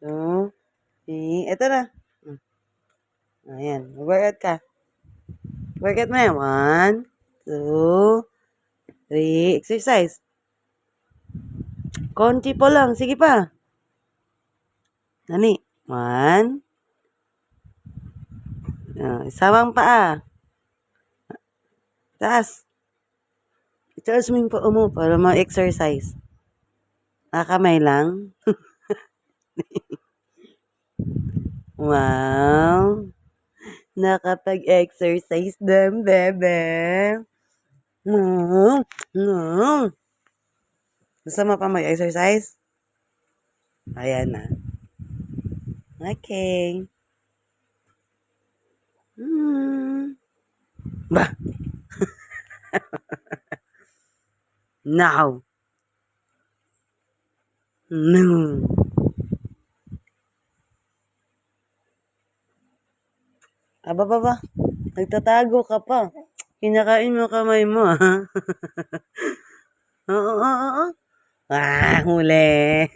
2, 3. Ito na. Ayan. Mag-workout ka. Workout mo na yan. 1, 2, 3. Exercise. Konti po lang. Sige pa. Nani. 1. Isawang paa. Taas. Itaas mo yung paa mo para ma-exercise. Kamay lang. Wow. Nakapag-exercise din, bebe. Gusto mo pa mag-exercise? Ayan na. Okay. Bah. Now. No. Aba. Nagtatago ka pa. Kinakain mo kamay mo, ha? Oo. Huli.